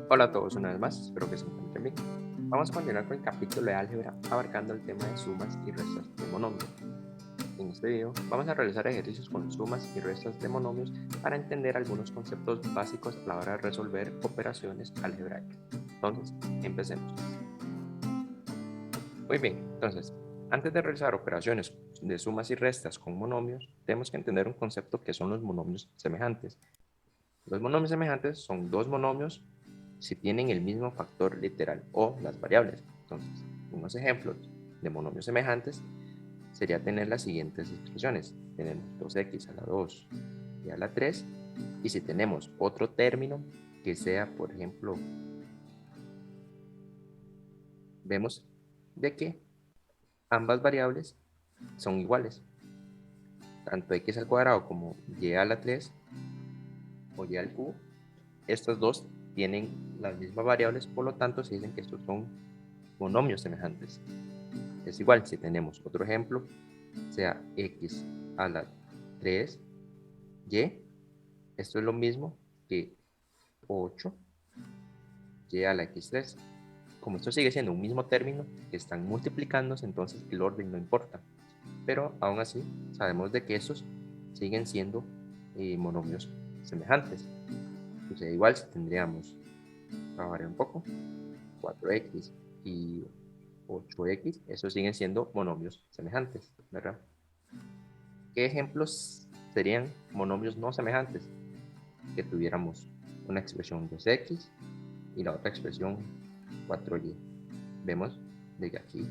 Hola a todos una vez más, espero que se encuentren bien. Vamos a continuar con el capítulo de álgebra abarcando el tema de sumas y restas de monomios. En este video vamos a realizar ejercicios con sumas y restas de monomios para entender algunos conceptos básicos a la hora de resolver operaciones algebraicas. Entonces, empecemos. Muy bien, entonces, antes de realizar operaciones de sumas y restas con monomios, tenemos que entender un concepto que son los monomios semejantes. Los monomios semejantes son dos monomios si tienen el mismo factor literal o las variables. Entonces, unos ejemplos de monomios semejantes sería tener las siguientes expresiones. Tenemos 2x a la 2 y a la 3. Y si tenemos otro término que sea, por ejemplo, vemos de que ambas variables son iguales. Tanto x al cuadrado como y a la 3 o y al cubo, estos dos tienen las mismas variables, por lo tanto se dicen que estos son monomios semejantes. Es igual si tenemos otro ejemplo, sea x a la 3y, esto es lo mismo que 8y a la x3. Como esto sigue siendo un mismo término que están multiplicándose, entonces el orden no importa. Pero aún así sabemos de que estos siguen siendo monomios semejantes. Entonces igual si tendríamos, para variar un poco, 4x y 8x, esos siguen siendo monomios semejantes, ¿verdad? ¿Qué ejemplos serían monomios no semejantes? Que tuviéramos una expresión 2x y la otra expresión 4y. Vemos de que aquí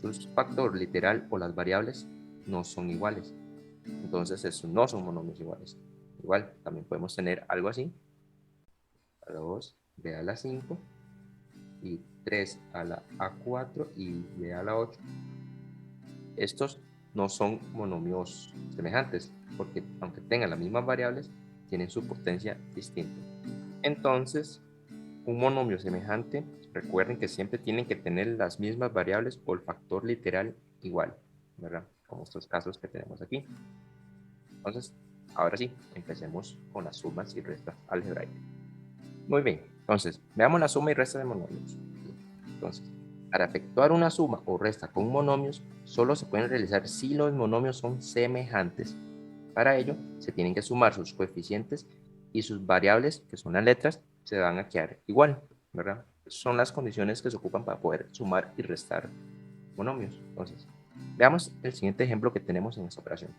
su factor literal o las variables no son iguales. Entonces, esos no son monomios iguales. Igual, también podemos tener algo así. 2b a la 5 y 3 a la a4 y b a la 8. Estos no son monomios semejantes, porque aunque tengan las mismas variables, tienen su potencia distinta. Entonces, un monomio semejante, recuerden que siempre tienen que tener las mismas variables o el factor literal igual, ¿verdad? Como estos casos que tenemos aquí. Entonces, ahora sí, empecemos con las sumas y restas algebraicas. Muy bien, entonces, veamos la suma y resta de monomios. Entonces, para efectuar una suma o resta con monomios, solo se pueden realizar si los monomios son semejantes. Para ello, se tienen que sumar sus coeficientes y sus variables, que son las letras, se van a quedar igual, ¿verdad? Son las condiciones que se ocupan para poder sumar y restar monomios. Entonces, veamos el siguiente ejemplo que tenemos en esta operación.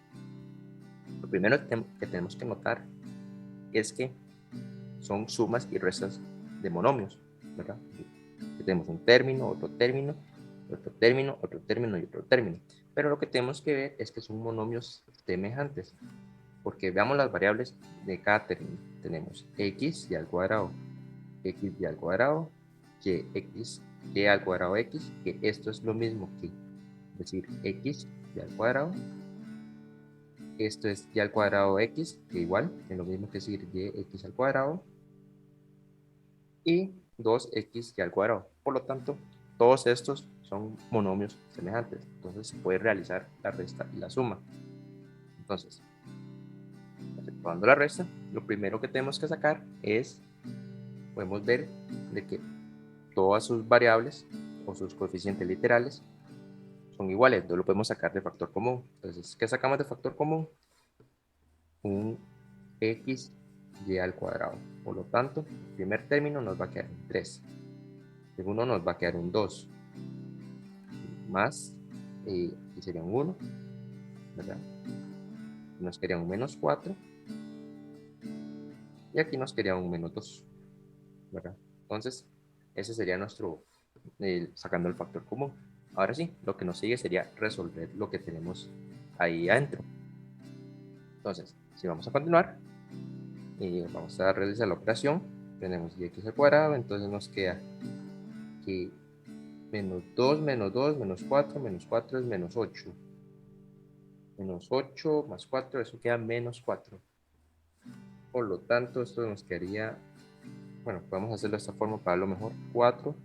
Lo primero que tenemos que notar es que son sumas y restas de monomios, ¿verdad? Que tenemos un término, otro término, otro término, otro término y otro término. Pero lo que tenemos que ver es que son monomios semejantes, porque veamos las variables de cada término. Tenemos x y al cuadrado, x y al cuadrado, y x y al cuadrado x, que esto es lo mismo que decir x y al cuadrado. Esto es y al cuadrado x, que igual es lo mismo que decir y x al cuadrado. Y 2x y al cuadrado. Por lo tanto, todos estos son monomios semejantes. Entonces se puede realizar la resta y la suma. Entonces, efectuando la resta, lo primero que tenemos que sacar es, podemos ver de que todas sus variables o sus coeficientes literales son iguales. Entonces lo podemos sacar de factor común. Entonces, ¿qué sacamos de factor común? Un x y al cuadrado. Por lo tanto, el primer término nos va a quedar en 3. El segundo nos va a quedar un 2. Más, y sería un 1, ¿verdad? Nos quedaría un menos 4 y aquí nos quedaría un menos 2, ¿verdad? Entonces, ese sería nuestro, sacando el factor común. Ahora sí, lo que nos sigue sería resolver lo que tenemos ahí adentro. Entonces, si vamos a continuar, vamos a realizar la operación. Tenemos x al cuadrado, entonces nos queda que menos 2, menos 4 es menos 8. Menos 8 más 4, eso queda menos 4. Por lo tanto, esto nos quedaría, bueno, podemos hacerlo de esta forma para lo mejor, 4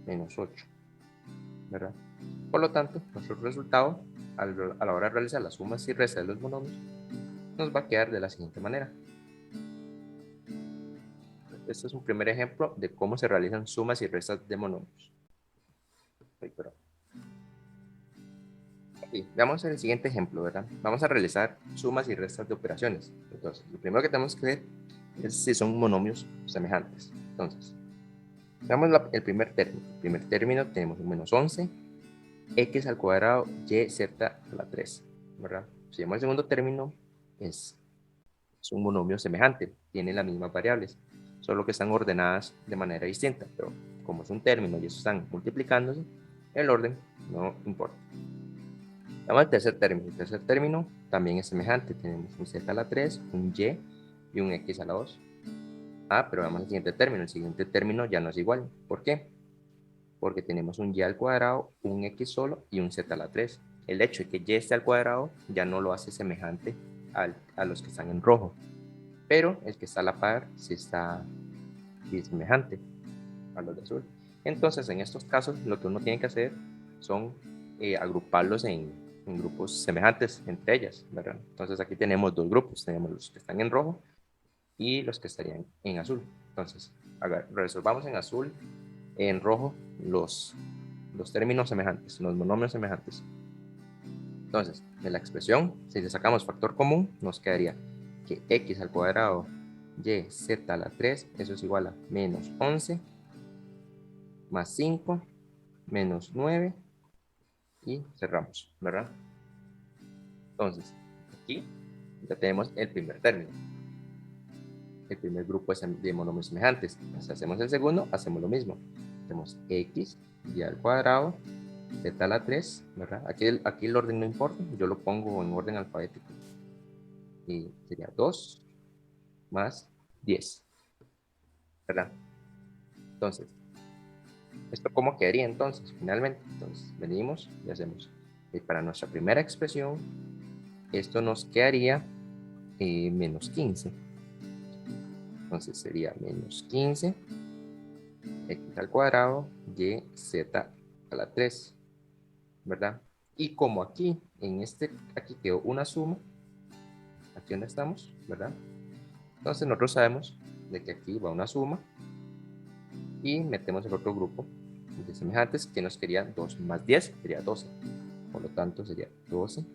menos 8, ¿verdad? Por lo tanto, nuestro resultado, a la hora de realizar las sumas y restas de los monomios, nos va a quedar de la siguiente manera. este es un primer ejemplo de cómo se realizan sumas y restas de monomios. Ok, veamos el siguiente ejemplo, ¿verdad? Vamos a realizar sumas y restas de operaciones. Entonces, lo primero que tenemos que ver es si son monomios semejantes. Entonces, veamos el primer término. El primer término tenemos un menos 11, x al cuadrado, y, z a la 3, ¿verdad? Si vemos el segundo término, es un monomio semejante, tienen las mismas variables, solo que están ordenadas de manera distinta, pero como es un término y eso están multiplicándose, el orden no importa. Vamos al tercer término. El tercer término también es semejante, tenemos un z a la 3, un y un x a la 2. Pero vamos al siguiente término. El siguiente término ya no es igual. ¿Por qué? Porque tenemos un y al cuadrado, un x solo y un z a la 3. El hecho de que y esté al cuadrado ya no lo hace semejante a los que están en rojo. Pero el que está a la par sí está semejante a los de azul. Entonces, en estos casos, lo que uno tiene que hacer son agruparlos en grupos semejantes entre ellas, ¿verdad? Entonces, aquí tenemos dos grupos. Tenemos los que están en rojo y los que estarían en azul. Entonces, resolvamos en azul, en rojo, los términos semejantes, los monomios semejantes. Entonces, de la expresión, si le sacamos factor común, nos quedaría que x al cuadrado y z a la 3, eso es igual a menos 11 más 5 menos 9 y cerramos, ¿verdad? Entonces, aquí ya tenemos el primer término. El primer grupo es de monomios semejantes. Si hacemos el segundo, hacemos lo mismo. Tenemos x y al cuadrado, z a la 3, ¿verdad? Aquí el orden no importa, yo lo pongo en orden alfabético. Y sería 2 más 10, ¿verdad? Entonces, ¿esto cómo quedaría entonces? Finalmente, entonces venimos y hacemos. Para nuestra primera expresión, esto nos quedaría menos 15. Entonces sería menos 15 x al cuadrado y z a la 3, ¿verdad? Y como aquí, aquí quedó una suma, aquí donde estamos, ¿verdad? Entonces nosotros sabemos de que aquí va una suma y metemos el otro grupo de semejantes que nos quería 2 más 10, sería 12. Por lo tanto sería 12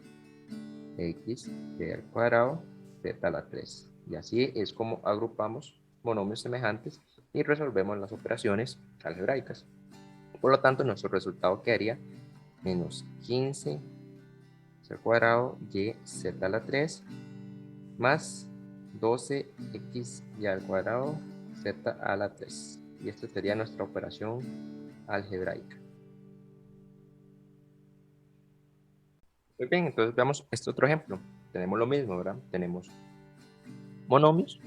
x al cuadrado z a la 3. Y así es como agrupamos monomios semejantes y resolvemos las operaciones algebraicas. Por lo tanto, nuestro resultado quedaría menos 15 al cuadrado y z a la 3 más 12x y al cuadrado z a la 3. Y esta sería nuestra operación algebraica. Muy bien, entonces veamos este otro ejemplo. Tenemos lo mismo, ¿verdad? Tenemos monomios,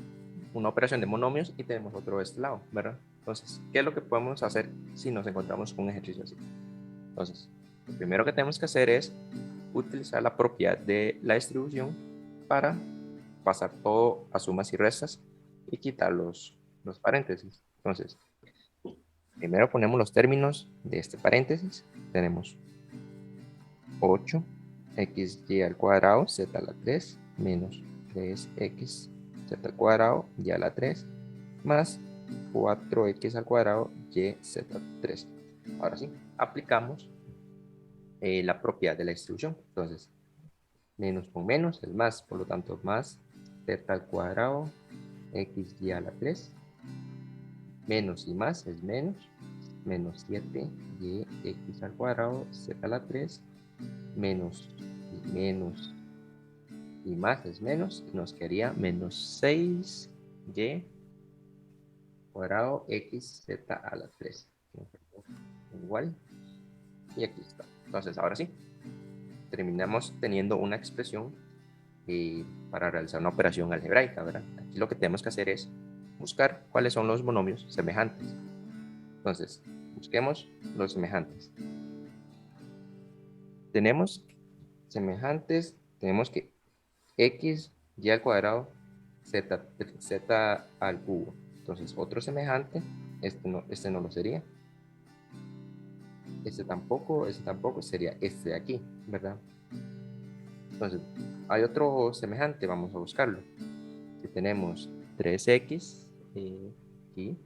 una operación de monomios y tenemos otro de este lado, ¿verdad? Entonces, ¿qué es lo que podemos hacer si nos encontramos con un ejercicio así? Entonces, lo primero que tenemos que hacer es utilizar la propiedad de la distribución para pasar todo a sumas y restas y quitar los paréntesis. Entonces, primero ponemos los términos de este paréntesis. Tenemos 8xy al cuadrado z a la 3 menos 3x z al cuadrado y a la 3 más 4x al cuadrado y z a la 3. Ahora sí, aplicamos la propiedad de la distribución. Entonces, menos con menos es más, por lo tanto más z al cuadrado xy a la 3, menos y más es menos 7y x al cuadrado z a la 3, menos y menos y más es menos, y nos quedaría menos 6y cuadrado x z a la 3. Igual, y aquí está. Entonces, ahora sí, terminamos teniendo una expresión para realizar una operación algebraica, ¿verdad? Aquí lo que tenemos que hacer es buscar cuáles son los monomios semejantes. Entonces, busquemos los semejantes. Tenemos semejantes, tenemos que x y al cuadrado z al cubo. Entonces, otro semejante, este no lo sería. Este tampoco, sería este de aquí, ¿verdad? Entonces, hay otro semejante, vamos a buscarlo. Si tenemos 3x, aquí aquí.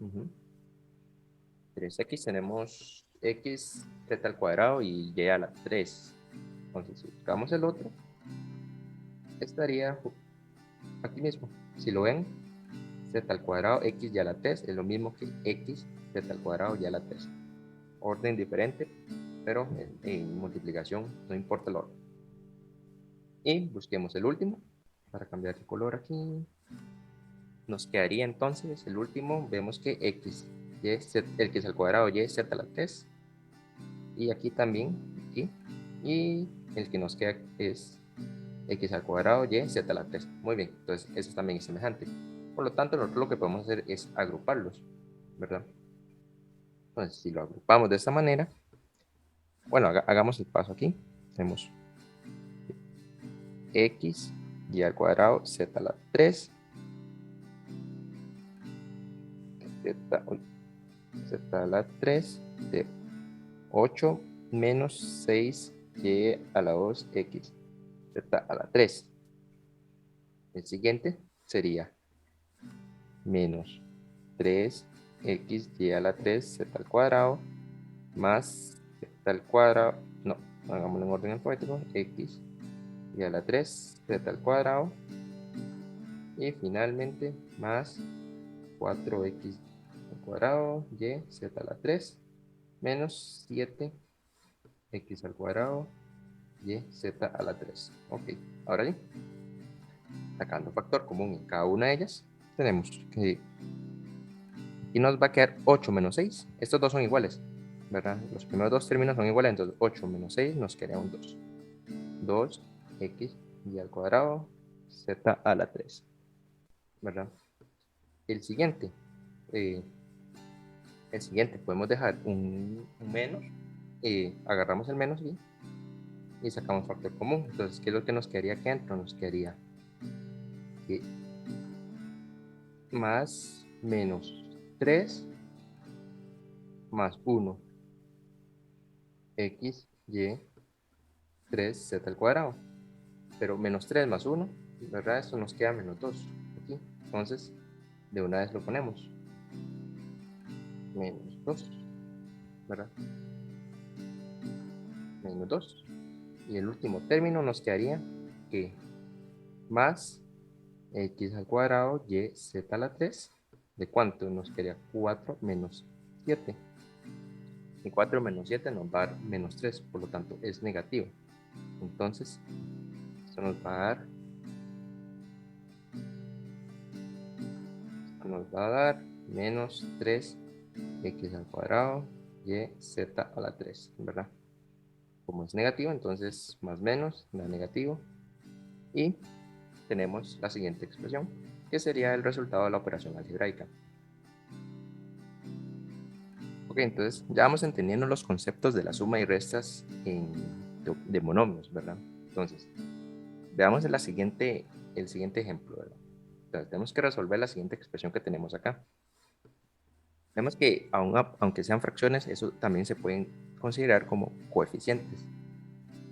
3x tenemos x z al cuadrado y y a la 3. Entonces, si buscamos el otro, estaría aquí mismo. Si lo ven, z al cuadrado x y a la 3 es lo mismo que x z al cuadrado y a la 3. Orden diferente, pero en multiplicación no importa el orden. Y busquemos el último para cambiar de color aquí. Nos quedaría entonces el último. Vemos que x, y z, x al cuadrado y z a la 3. Y aquí también, aquí. Y el que nos queda es x al cuadrado y z a la 3. Muy bien, entonces eso también es semejante. Por lo tanto, nosotros lo que podemos hacer es agruparlos, ¿verdad? Entonces, si lo agrupamos de esta manera, bueno, hagamos el paso aquí. Tenemos x y al cuadrado z a la 3 z a la 3 de 8 menos 6 y a la 2 x z a la 3. El siguiente sería menos 3 x y a la 3 z al cuadrado más z al cuadrado, no, hagámoslo en orden alfabético, x y a la 3 z al cuadrado y finalmente más 4x al cuadrado y z a la 3 menos 7 x al cuadrado y z a la 3. Ok, ahora sí, sacando factor común en cada una de ellas, tenemos que y nos va a quedar 8 menos 6. Estos dos son iguales, ¿verdad? Los primeros dos términos son iguales, entonces 8 menos 6 nos queda un 2. 2x y al cuadrado z a la 3, ¿verdad? El siguiente, podemos dejar un menos, agarramos el menos y sacamos factor común. Entonces, ¿qué es lo que nos quedaría aquí adentro? Nos quedaría más menos 3 más 1 x y 3 z al cuadrado. Pero menos 3 más 1, ¿verdad? Esto nos queda menos 2 aquí. Entonces, de una vez lo ponemos. Menos 2, ¿verdad? Menos 2. Y el último término nos quedaría que más x al cuadrado y z a la 3. ¿De cuánto? Nos quedaría 4 menos 7. Y 4 menos 7 nos va a dar menos 3, por lo tanto es negativo. Entonces, esto nos va a dar menos 3 x al cuadrado y z a la 3, ¿verdad? Como es negativo, entonces más menos da negativo. Y tenemos la siguiente expresión, que sería el resultado de la operación algebraica. Ok, entonces ya vamos entendiendo los conceptos de la suma y restas de monomios, ¿verdad? Entonces, veamos el siguiente ejemplo, ¿verdad? Entonces, tenemos que resolver la siguiente expresión que tenemos acá. Vemos que aunque sean fracciones, eso también se pueden considerar como coeficientes.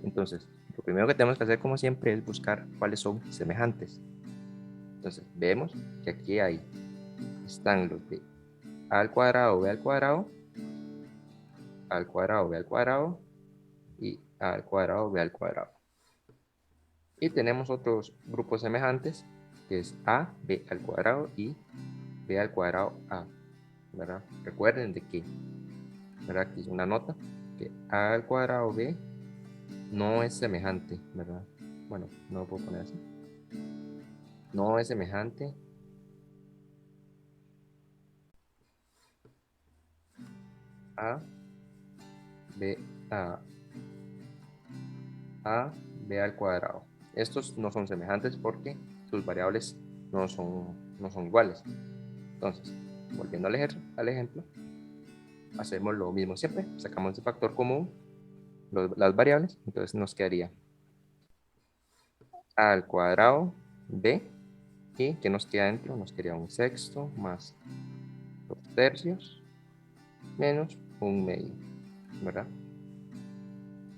Entonces, lo primero que tenemos que hacer, como siempre, es buscar cuáles son semejantes. Entonces, vemos que aquí están los de a al cuadrado, b al cuadrado, a al cuadrado, b al cuadrado y a al cuadrado, b al cuadrado. Y tenemos otros grupos semejantes, que es a, b al cuadrado y b al cuadrado a, ¿verdad? Recuerden de que, ¿verdad? Aquí es una nota, que a al cuadrado b no es semejante, ¿verdad? Bueno, no lo puedo poner así. No es semejante a b b al cuadrado. Estos no son semejantes porque sus variables no son iguales. Entonces, volviendo al ejemplo, hacemos lo mismo siempre. Sacamos el factor común, las variables, entonces nos quedaría a al cuadrado b, y que nos queda dentro, nos quedaría un sexto más 2 tercios menos un medio, ¿verdad?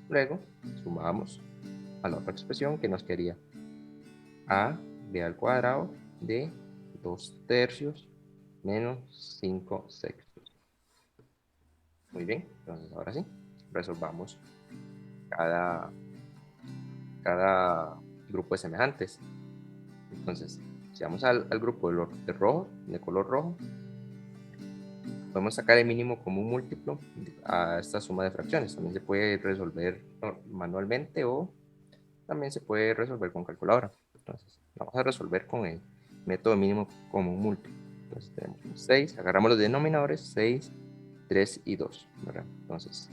Luego sumamos a la otra expresión que nos quedaría a b al cuadrado de 2 tercios menos 5 sextos. Muy bien, entonces ahora sí, resolvamos cada grupo de semejantes. Entonces, si vamos al grupo de color rojo, podemos sacar el mínimo común múltiplo a esta suma de fracciones. También se puede resolver manualmente o también se puede resolver con calculadora. Entonces, vamos a resolver con el método mínimo común múltiplo. Entonces, tenemos 6, agarramos los denominadores, 6, 3 y 2, ¿verdad? Entonces,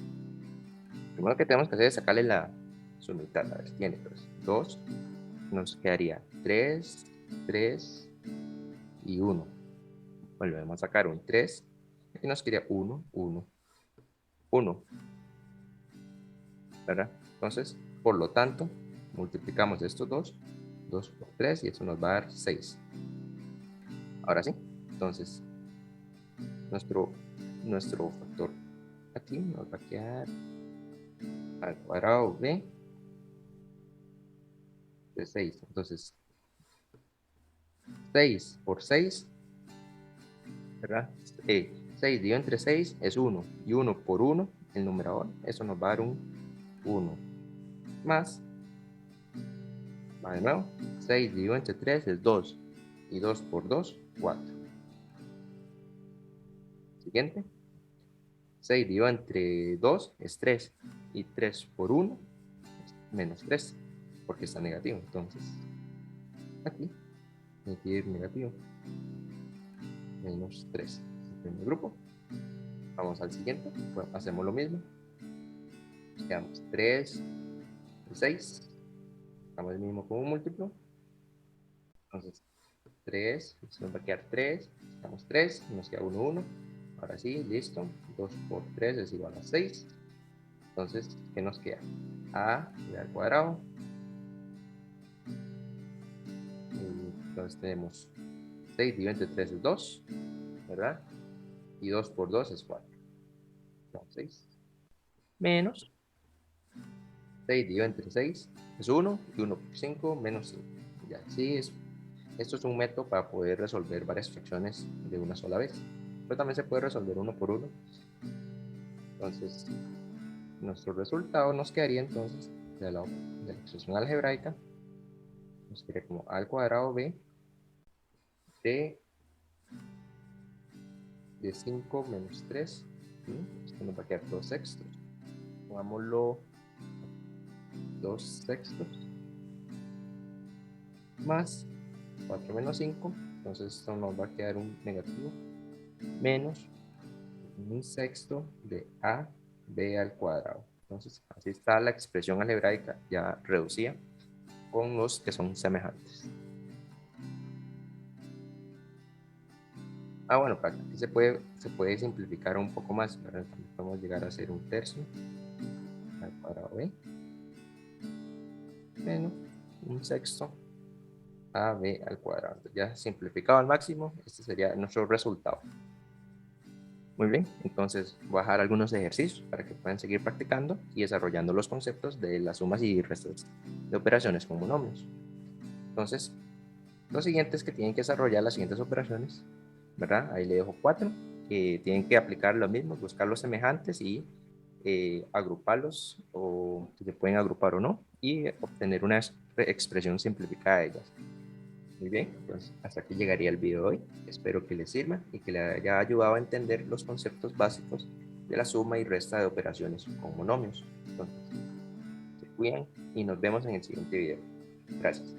primero que tenemos que hacer es sacarle la sumita, a ver, tiene 2, nos quedaría 3, 3 y 1. Volvemos a sacar un 3, y nos quedaría 1, 1, 1, ¿verdad? Entonces, por lo tanto, multiplicamos estos 2 por 3 y eso nos va a dar 6. Ahora sí, entonces, nuestro factor aquí nos va a quedar al cuadrado b de 6. Entonces, 6 por 6, ¿verdad? 6 dividido entre 6 es 1. Y 1 por 1, el numerador, eso nos va a dar un 1. Más, va de nuevo, 6 dividido entre 3 es 2. Y 2 por 2, 4. Siguiente. 6 dividido entre 2 es 3. Y 3 por 1 es menos 3. Porque está negativo. Entonces, aquí hay que ir negativo. Menos 3. El primer grupo. Vamos al siguiente. Bueno, hacemos lo mismo. Quedamos 3 y 6. Sacamos el mínimo común múltiplo. Entonces, 3. Nos va a quedar 3. Sacamos 3. Nos queda 1, 1. Ahora sí, listo. 2 por 3 es igual a 6. Entonces, ¿qué nos queda? A al cuadrado. Entonces tenemos 6 dividido entre 3 es 2, ¿verdad? Y 2 por 2 es 4. Entonces, 6 menos 6 dividido entre 6 es 1 y 1 por 5 menos 5. Ya, sí, esto es un método para poder resolver varias fracciones de una sola vez. Pero también se puede resolver uno por uno. Entonces, nuestro resultado nos quedaría entonces de la expresión algebraica, nos quedaría como a al cuadrado b de 5 menos 3. Esto nos va a quedar 2 sextos. Pongámoslo 2 sextos más 4 menos 5. Entonces esto nos va a quedar un negativo menos un sexto de a b al cuadrado. Entonces así está la expresión algebraica ya reducida con los que son semejantes. Bueno, para aquí se puede simplificar un poco más, ¿verdad? También podemos llegar a hacer un tercio al cuadrado b menos un sexto a b al cuadrado. Entonces, ya simplificado al máximo, este sería nuestro resultado. Muy bien, entonces voy a dejar algunos ejercicios para que puedan seguir practicando y desarrollando los conceptos de las sumas y restas de operaciones con monomios. Entonces, lo siguiente es que tienen que desarrollar las siguientes operaciones, ¿verdad? Ahí le dejo 4, que tienen que aplicar lo mismo, buscar los semejantes y agruparlos, o si se pueden agrupar o no, y obtener una expresión simplificada de ellas. Muy bien, entonces hasta aquí llegaría el video de hoy. Espero que les sirva y que le haya ayudado a entender los conceptos básicos de la suma y resta de operaciones con monomios. Entonces, se cuidan y nos vemos en el siguiente video. Gracias.